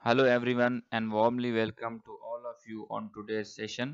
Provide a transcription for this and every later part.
Hello everyone and warmly welcome to all of you on today's session.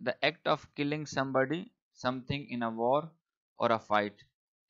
the act of killing somebody, something in a war or a fight।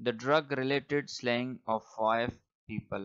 The drug related slaying of 5 people,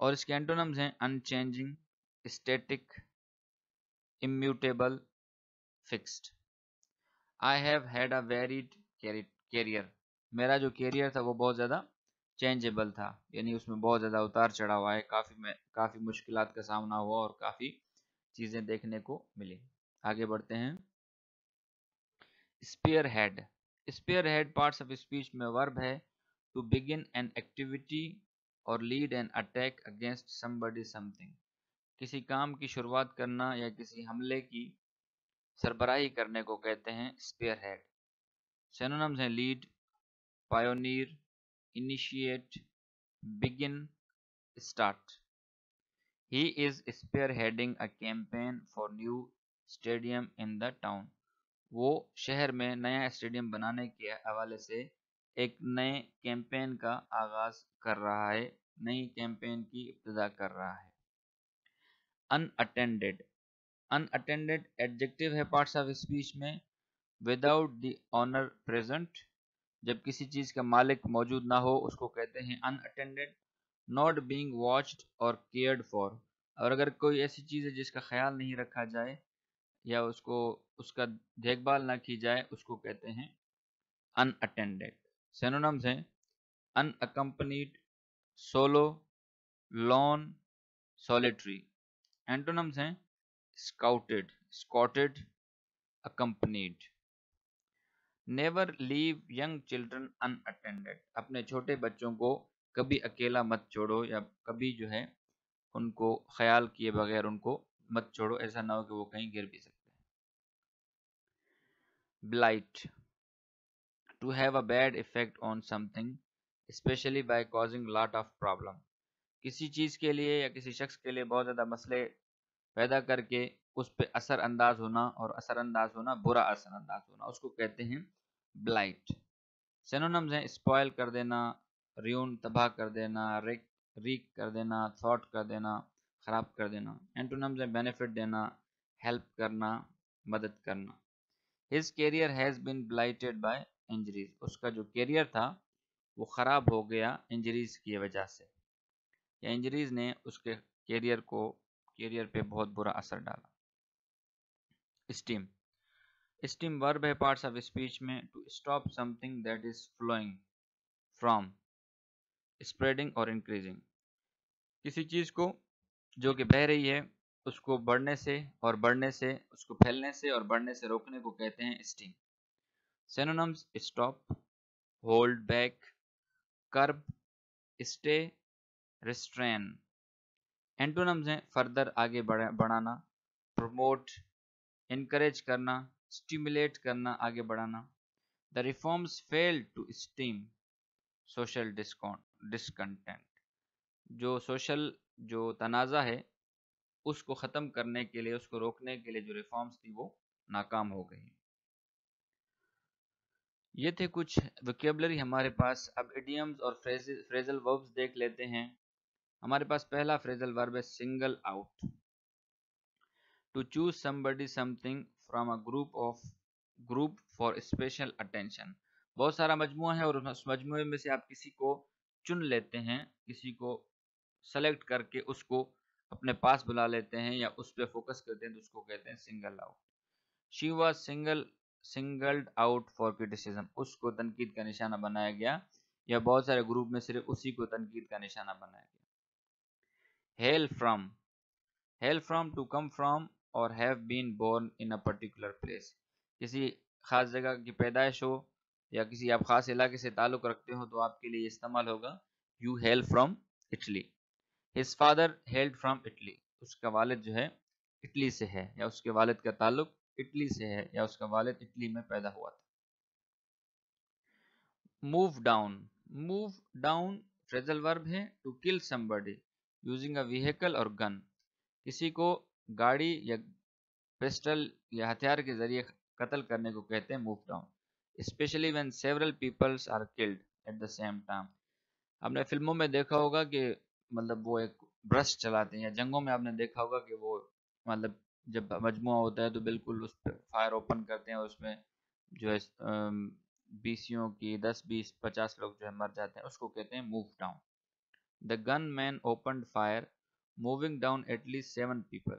اور اس کے اینٹونمز ہیں unchanging, static, immutable, fixed. I have had a varied career. میرا جو career تھا وہ بہت زیادہ changeable تھا، یعنی اس میں بہت زیادہ اتار چڑھاؤ آئے، کافی مشکلات کا سامنا ہوا اور کافی چیزیں دیکھنے کو ملی۔ آگے بڑھتے ہیں۔ Spearhead. Spearhead parts of speech میں ورب ہے ٹو بگن این ایکٹیویٹی اور lead an attack against somebody something۔ کسی کام کی شروعات کرنا یا کسی حملے کی سربراہی کرنے کو کہتے ہیں اسپیئر ہیڈ۔ سینونمز ہیں lead, pioneer, initiate, begin, start. He is spearheading a campaign for new stadium in the town۔ وہ شہر میں نیا اسٹیڈیم بنانے کے حوالے سے ایک نئے کیمپین کا آغاز کر رہا ہے، نئی کیمپین کی ابتدا کر رہا ہے۔ unattended۔ unattended ایڈجیکٹیو ہے پارٹس آف اسپیچ میں وداؤٹ دی اونر پریزنٹ۔ جب کسی چیز کا مالک موجود نہ ہو اس کو کہتے ہیں unattended۔ not being watched اور cared for۔ اور اگر کوئی ایسی چیز ہے جس کا خیال نہیں رکھا جائے یا اس کا دیکھ بھال نہ کی جائے اس کو کہتے ہیں unattended۔ سینونمز ہیں unaccompanied، solo، lone، solitary۔ اینٹونمز ہیں scouted، escorted، accompanied۔ never leave young children unattended۔ اپنے چھوٹے بچوں کو کبھی اکیلا مت چھوڑو یا کبھی جو ہے ان کو خیال کیے بغیر ان کو مت چھوڑو، ایسا نہ ہو کہ وہ کہیں گر بھی سکتے ہیں۔ blight۔ to have a bad effect on something especially by causing lot of problem۔ کسی چیز کے لیے یا کسی شخص کے لیے بہت زیادہ مسئلے پیدا کر کے اس پہ اثر انداز ہونا، اور اثر انداز ہونا برا اثر انداز ہونا، اس کو کہتے ہیں blight۔ سینونمز ہیں اسپوائل کر دینا، ریون تباہ کر دینا، ریک کر دینا، تھواٹ کر دینا، خراب کر دینا۔ اینٹونمز ہیں بینیفٹ دینا، ہیلپ کرنا، مدد کرنا۔ his career has been blighted by injuries۔ اس کا جو کیریئر تھا وہ خراب ہو گیا انجریز کی وجہ سے، یا انجریز نے اس کے کیریئر پہ بہت برا اثر ڈالا۔ اسٹیم۔ اسٹیم ورب ہے پارٹس آف اسپیچ میں to stop something that is flowing from, spreading اور انکریزنگ۔ کسی چیز کو جو کہ بہہ رہی ہے اس کو بڑھنے سے اور بڑھنے سے، اس کو پھیلنے سے اور بڑھنے سے روکنے کو کہتے ہیں اسٹیم۔ سینونمز اسٹاپ، ہولڈ بیک، کرب، اسٹے، ریسٹرین۔ اینٹونمز ہیں فردر آگے بڑھانا، پروموٹ، انکریج کرنا، اسٹیمولیٹ کرنا، آگے بڑھانا۔ The reforms failed to stem social discontent۔ جو سوشل جو تنازع ہے اس کو ختم کرنے کے لیے، اس کو روکنے کے لیے جو ریفارمز تھی وہ ناکام ہو گئی۔ یہ تھے کچھ ویکیبلری ہمارے پاس۔ اب ایڈیمز اور فریزل وربز دیکھ لیتے ہیں۔ ہمارے پاس پہلا فریزل ورب ہے single out. To choose somebody something from a group for special attention۔ بہت سارا مجموعہ ہے اور اس مجموعے میں سے آپ کسی کو چن لیتے ہیں، کسی کو سلیکٹ کر کے اس کو اپنے پاس بلا لیتے ہیں یا اس پہ فوکس کرتے ہیں تو اس کو کہتے ہیں single out. She was singled out for criticism. اس کو تنقید کا نشانہ بنایا گیا، یا بہت سارے گروپ میں صرف اسی کو تنقید کا نشانہ بنایا گیا۔ Hail from. Hail from to come from or have been born in a particular place. کسی خاص جگہ کی پیدائش ہو یا کسی آپ خاص علاقے سے تعلق رکھتے ہو تو آپ کے لیے استعمال ہوگا you hail from Italy. his father hailed from Italy۔ اس کا والد جو ہے اٹلی سے ہے، یا اس کے والد کا تعلق اٹلی سے ہے، یا اس کا والد اٹلی میں پیدا ہوا تھا۔ move down۔ move down phrasal verb ہے to kill somebody using a vehicle or gun۔ کسی کو گاڑی یا پسٹل یا ہتھیار کے ذریعے قتل کرنے کو کہتے ہیں move down۔ especially when several people are killed at the same time۔ آپ نے فلموں میں دیکھا ہوگا کہ مطلب وہ ایک برش چلاتے ہیں، یا جنگوں میں آپ نے دیکھا ہوگا کہ وہ مطلب جب مجموعہ ہوتا ہے تو بالکل اس پہ فائر اوپن کرتے ہیں، اور اس میں جو ہے بیسیوں کی 10 20 50 لوگ جو ہے مر جاتے ہیں، اس کو کہتے ہیں move down. The gunman opened fire, moving down at least 7 people.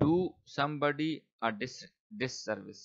Do somebody a disservice,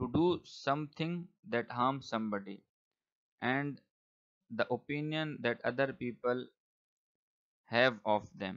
To do something that harms somebody and the opinion that other people have of them,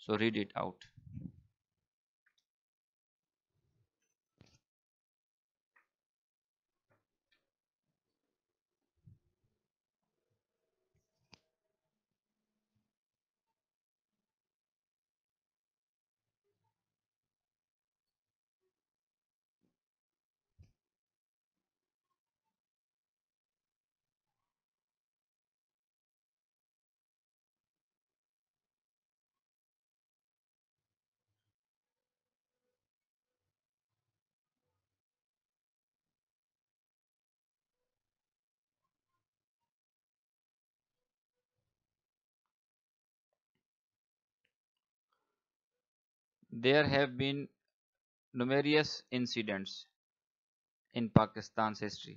So read it out. There have been numerous incidents in Pakistan's history.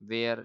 where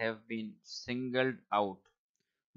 have been singled out,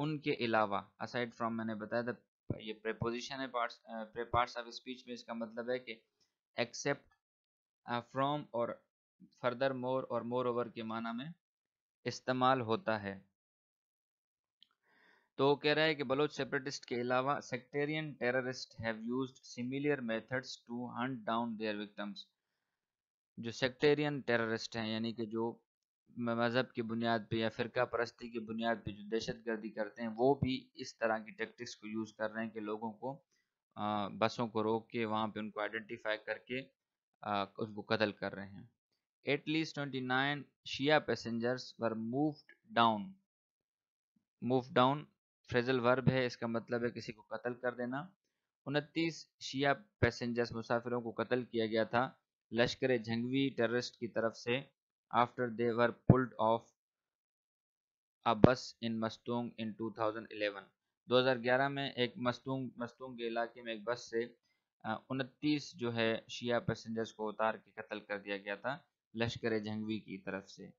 ان کے علاوہ، aside from میں نے بتایا تھا یہ preposition ہے parts of speech میں، اس کا مطلب ہے کہ except from اور further more اور more over کے معنی میں استعمال ہوتا ہے۔ تو کہہ رہا ہے کہ بلوچ سیپریٹسٹ کے علاوہ sectarian terrorist have used similar methods to hunt down their victims. جو سیکٹیرین ٹیررسٹ ہیں، یعنی کہ جو مذہب کی بنیاد پہ یا فرقہ پرستی کی بنیاد پہ جو دہشت گردی کرتے ہیں، وہ بھی اس طرح کی ٹیکٹکس کو یوز کر رہے ہیں کہ لوگوں کو بسوں کو روک کے وہاں پہ ان کو آئیڈینٹیفائی کر کے اس کو قتل کر رہے ہیں۔ At least 29 Shia passengers were mowed down. Mow down phrasal verb ہے، اس کا مطلب ہے کسی کو قتل کر دینا۔ 29 شیعہ پیسنجرز مسافروں کو قتل کیا گیا تھا لشکر جھنگوی ٹیررسٹ کی طرف سے after they were pulled off a bus in Mastung in 2011۔ 2011 میں ایک مستونگ کے علاقے میں ایک بس سے 29 جو ہے شیعہ پیسنجرز کو اتار کے قتل کر دیا گیا تھا لشکر جھنگوی کی طرف سے۔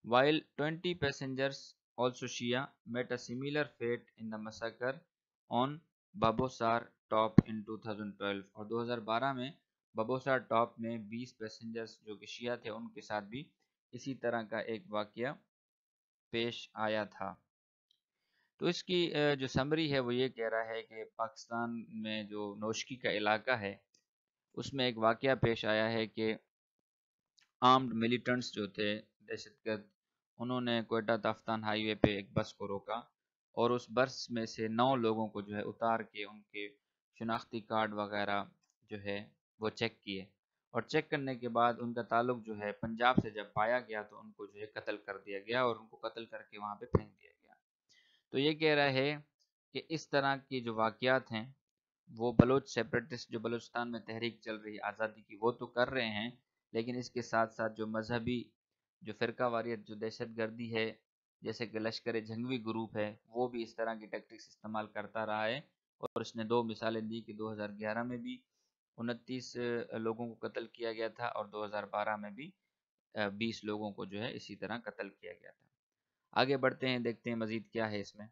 while 20 passengers also Shia met a similar fate in the massacre on Babosar Top in 2012۔ اور 2012 میں بابوسار ٹاپ میں 20 پیسنجرز جو کہ شیعہ تھے ان کے ساتھ بھی اسی طرح کا ایک واقعہ پیش آیا تھا۔ تو اس کی جو سمری ہے وہ یہ کہہ رہا ہے کہ پاکستان میں جو نوشکی کا علاقہ ہے اس میں ایک واقعہ پیش آیا ہے کہ آرمڈ ملیٹنٹس جو تھے دہشت گرد، انہوں نے کوئٹہ تافتان ہائی وے پہ ایک بس کو روکا اور اس بس میں سے 9 لوگوں کو جو ہے اتار کے ان کے شناختی کارڈ وغیرہ جو ہے وہ چیک کیے، اور چیک کرنے کے بعد ان کا تعلق جو ہے پنجاب سے جب پایا گیا تو ان کو جو ہے قتل کر دیا گیا اور ان کو قتل کر کے وہاں پہ پھینک دیا گیا۔ تو یہ کہہ رہا ہے کہ اس طرح کی جو واقعات ہیں وہ بلوچ سیپریٹسٹ جو بلوچستان میں تحریک چل رہی ہے آزادی کی وہ تو کر رہے ہیں، لیکن اس کے ساتھ ساتھ جو مذہبی جو فرقہ واریت جو دہشت گردی ہے جیسے کہ لشکر جھنگوی گروپ ہے وہ بھی اس طرح کی ٹیکٹکس استعمال کرتا رہا ہے، اور اس نے 2 مثالیں دی کہ 2011 میں بھی 29 لوگوں کو قتل کیا گیا تھا اور 2012 میں بھی 20 لوگوں کو جو ہے اسی طرح قتل کیا گیا تھا۔ آگے بڑھتے ہیں، دیکھتے ہیں مزید کیا ہے اس میں۔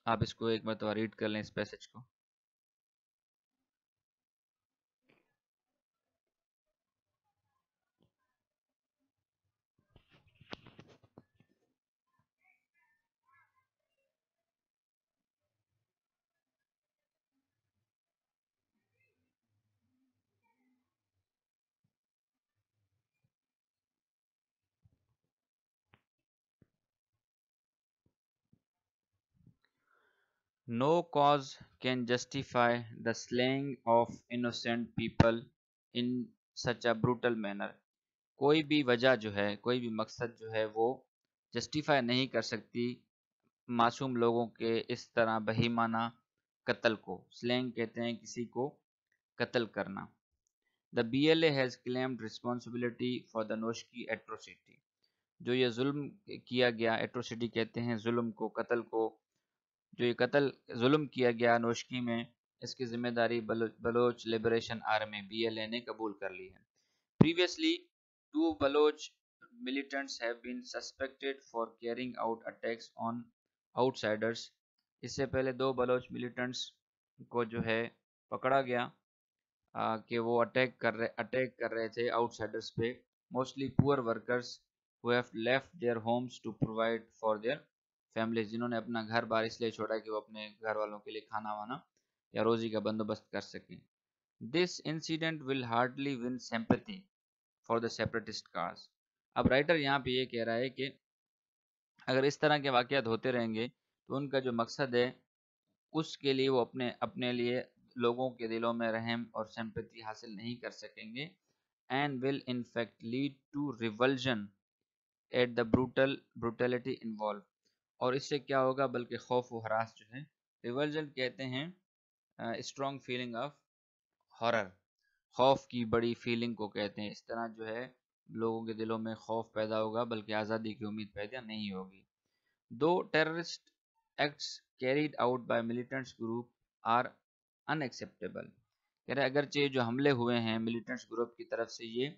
آپ اس کو ایک مرتبہ ریڈ کر لیں اس پیسج کو۔ No cause can justify the slaying of innocent people in such a brutal manner۔ کوئی بھی وجہ جو ہے، کوئی بھی مقصد جو ہے وہ جسٹیفائی نہیں کر سکتی معصوم لوگوں کے اس طرح بہیمانہ قتل کو۔ سلینگ کہتے ہیں کسی کو قتل کرنا۔ The BLA has claimed responsibility for the Noshki atrocity۔ جو یہ ظلم کیا گیا، ایٹروسٹی کہتے ہیں ظلم کو، قتل کو، جو یہ قتل ظلم کیا گیا نوشکی میں، اس کی ذمہ داری بلوچ لبریشن آرمی BLA نے قبول کر لی ہے۔ Previously, 2 Baloch militants have been suspected for carrying out attacks on outsiders۔ اس سے پہلے 2 بلوچ ملیٹنٹس کو جو ہے پکڑا گیا کہ وہ اٹیک کر رہے تھے آؤٹ سائڈرز پہ، موسٹلی پور workers who have left their homes to provide for their families۔ جنہوں نے اپنا گھر بار اس لیے چھوڑا کہ وہ اپنے گھر والوں کے لیے کھانا وانا یا روزی کا بندوبست کر سکیں۔ This incident will hardly win sympathy for the separatist cause۔ اب رائٹر یہاں پہ یہ کہہ رہا ہے کہ اگر اس طرح کے واقعات ہوتے رہیں گے تو ان کا جو مقصد ہے اس کے لیے وہ اپنے لیے لوگوں کے دلوں میں رحم اور سمپیتی حاصل نہیں کر سکیں گے، and will in fact lead to revulsion at the brutality involved۔ اور اس سے کیا ہوگا بلکہ خوف و ہراس جو ہے، ریولجن کہتے ہیں اسٹرانگ فیلنگ آف ہارر، خوف کی بڑی فیلنگ کو کہتے ہیں، اس طرح جو ہے لوگوں کے دلوں میں خوف پیدا ہوگا بلکہ آزادی کی امید پیدا نہیں ہوگی۔ دو terrorist acts carried out by militants group are unacceptable۔ کہہ رہے اگرچہ جو حملے ہوئے ہیں ملیٹنٹس گروپ کی طرف سے یہ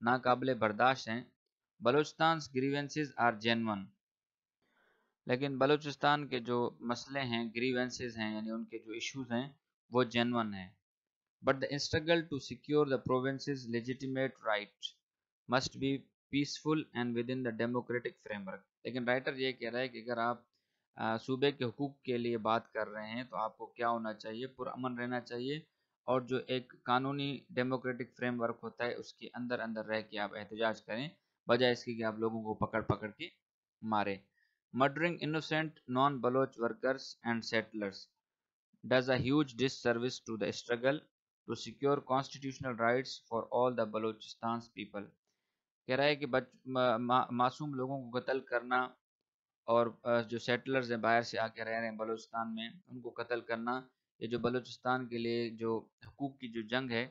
ناقابل برداشت ہیں، بلوچستان's grievances are genuine۔ لیکن بلوچستان کے جو مسئلے ہیں، گریونسز ہیں، یعنی ان کے جو ایشوز ہیں وہ جینون ہیں. But the struggle to secure the province's legitimate right must be peaceful and within the democratic framework. لیکن رائٹر یہ کہہ رہا ہے کہ اگر آپ صوبے کے حقوق کے لیے بات کر رہے ہیں تو آپ کو کیا ہونا چاہیے؟ پرامن رہنا چاہیے، اور جو ایک قانونی ڈیموکریٹک فریم ورک ہوتا ہے اس کے اندر اندر رہ کے آپ احتجاج کریں، بجائے اس کی کہ آپ لوگوں کو پکڑ پکڑ کے مارے. Murdering innocent non-Baloch workers and settlers does a huge disservice to the struggle to secure constitutional rights for all the Balochistan's people. کہہ رہا ہے کہ معصوم لوگوں کو قتل کرنا اور جو سیٹلرز ہیں باہر سے آ کے رہ رہے ہیں بلوچستان میں ان کو قتل کرنا، یہ جو بلوچستان کے لیے جو حقوق کی جو جنگ ہے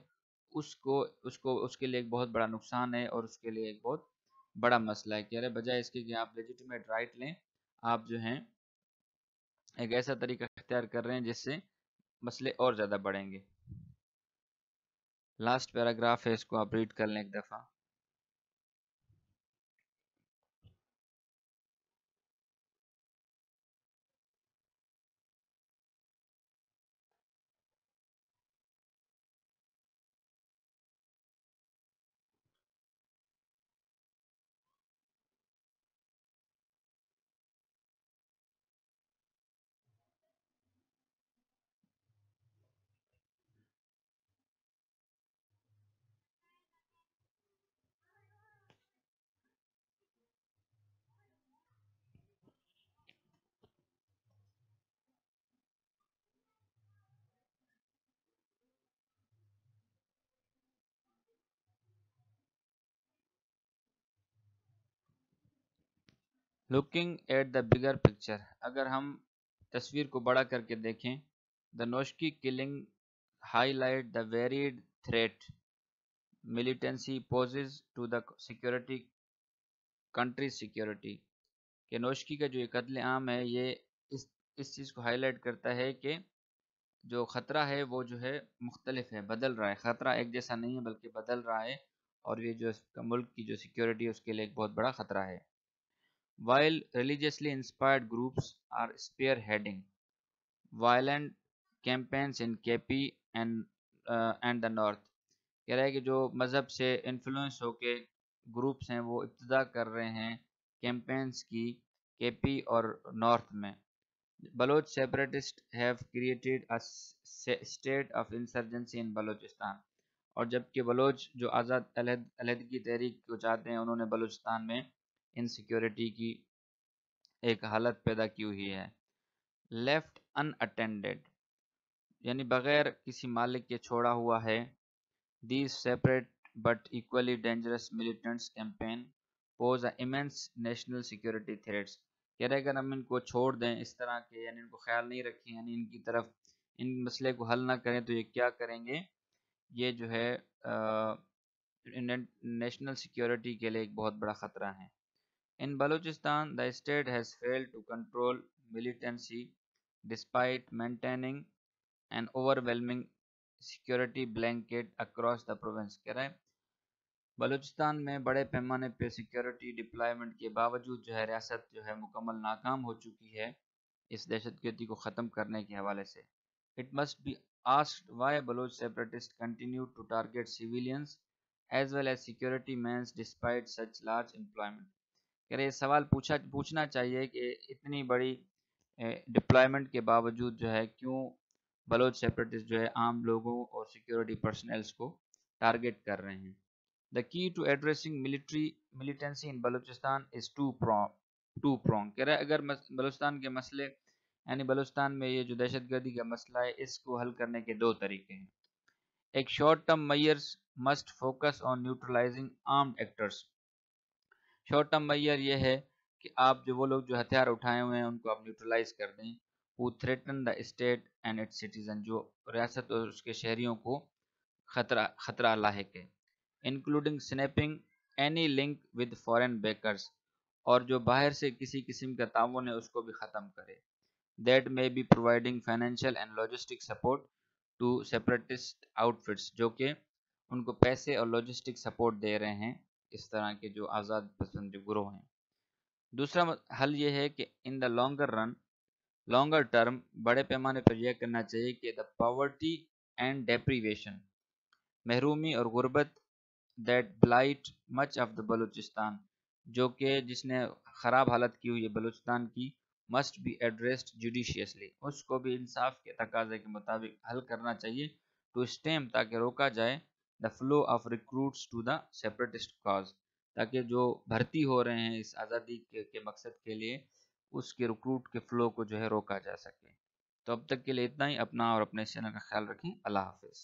اس کے لیے ایک بہت بڑا نقصان ہے، اور اس کے لیے ایک بہت بڑا مسئلہ ہے. کہہ رہے بجائے اس کے کہ آپ لیجیٹیمیٹ رائٹ لیں، آپ جو ہیں ایک ایسا طریقہ اختیار کر رہے ہیں جس سے مسئلے اور زیادہ بڑھیں گے. لاسٹ پیراگراف ہے، اس کو آپ ریڈ کر لیں ایک دفعہ. Looking at the bigger picture, اگر ہم تصویر کو بڑا کر کے دیکھیں، the Noshki killing highlight the varied threat militancy poses to the security country security. کہ نوشکی کا جو یہ قتل عام ہے یہ اس چیز کو ہائی لائٹ کرتا ہے کہ جو خطرہ ہے وہ جو ہے مختلف ہے، بدل رہا ہے. خطرہ ایک جیسا نہیں ہے بلکہ بدل رہا ہے، اور یہ جو ملک کی جو سیکورٹی ہے اس کے لیے ایک بہت بڑا خطرہ ہے. While religiously inspired groups are spearheading violent campaigns in KP and the North. کہہ رہا ہے کہ جو مذہب سے انفلوئنس ہو کے گروپس ہیں وہ ابتدا کر رہے ہیں کیمپینز کی کے پی اور نارتھ میں. Baloch separatists have created a state of insurgency in Balochistan. اور جبکہ بلوچ جو آزاد علیحدگی تحریک کو چاہتے ہیں انہوں نے بلوچستان میں انسیکیورٹی کی ایک حالت پیدا کی ہوئی ہے. لیفٹ ان اٹینڈڈ یعنی بغیر کسی مالک کے چھوڑا ہوا ہے. These separate but equally dangerous militants campaign pose a immense national security threats. کہہ رہے اگر ہم ان کو چھوڑ دیں اس طرح کے، یعنی ان کو خیال نہیں رکھیں، یعنی ان کی طرف ان مسئلے کو حل نہ کریں، تو یہ کیا کریں گے؟ یہ جو ہے نیشنل سیکورٹی کے لیے ایک بہت بڑا خطرہ ہے. In Balochistan, the state has failed to control militancy despite maintaining an overwhelming security blanket across the province. کہہ رہے ہیں بلوچستان میں بڑے پیمانے پہ سیکورٹی ڈپلائمنٹ کے باوجود جو ہے ریاست جو ہے مکمل ناکام ہو چکی ہے اس دہشت گردی کو ختم کرنے کے حوالے سے. It must be asked why Baloch separatists continue to target civilians as well as security men despite such large employment. کہ یہ سوال پوچھنا چاہیے کہ اتنی بڑی ڈپلائمنٹ کے باوجود جو ہے کیوں بلوچ سیپریٹسٹ جو ہے عام لوگوں اور سیکورٹی پرسنلز کو ٹارگٹ کر رہے ہیں. The key to addressing militancy in Balochistan is two pronged. کہہ رہا ہے اگر بلوچستان کے مسئلے یعنی بلوچستان میں یہ جو دہشت گردی کا مسئلہ ہے اس کو حل کرنے کے دو طریقے ہیں. ایک short term measures must focus on neutralising armed actors. Short term measure یہ ہے کہ آپ جو وہ لوگ جو ہتھیار اٹھائے ہوئے ہیں ان کو آپ نیوٹرلائز کر دیں. who threaten the state and its citizen جو ریاست اور اس کے شہریوں کو خطرہ لاحق ہے. Including snapping any link with foreign backers اور جو باہر سے کسی قسم کا تعاون ہے اس کو بھی ختم کرے. That may be providing financial and logistic support to separatist outfits جو کہ ان کو پیسے اور لاجسٹک سپورٹ دے رہے ہیں اس طرح کے جو آزاد پسند جو گروہ ہیں. دوسرا حل یہ ہے کہ ان دا لانگر ٹرم بڑے پیمانے پر یہ کرنا چاہیے کہ دا پاورٹی اینڈ ڈیپریویشن، محرومی اور غربت، that blight much of the Balochistan, جو کہ جس نے خراب حالت کی ہوئی ہے بلوچستان کی، مسٹ بی ایڈریسڈ جوڈیشیسلی، اس کو بھی انصاف کے تقاضے کے مطابق حل کرنا چاہیے، ٹو اسٹیم، تاکہ روکا جائے the flow of recruits to the separatist cause, تاکہ جو بھرتی ہو رہے ہیں اس آزادی کے مقصد کے لیے، اس کے ریکروٹ کے فلو کو جو ہے روکا جا سکے۔ تو اب تک کے لیے اتنا ہی، اپنا اور اپنے چینل کا خیال رکھیں، اللہ حافظ۔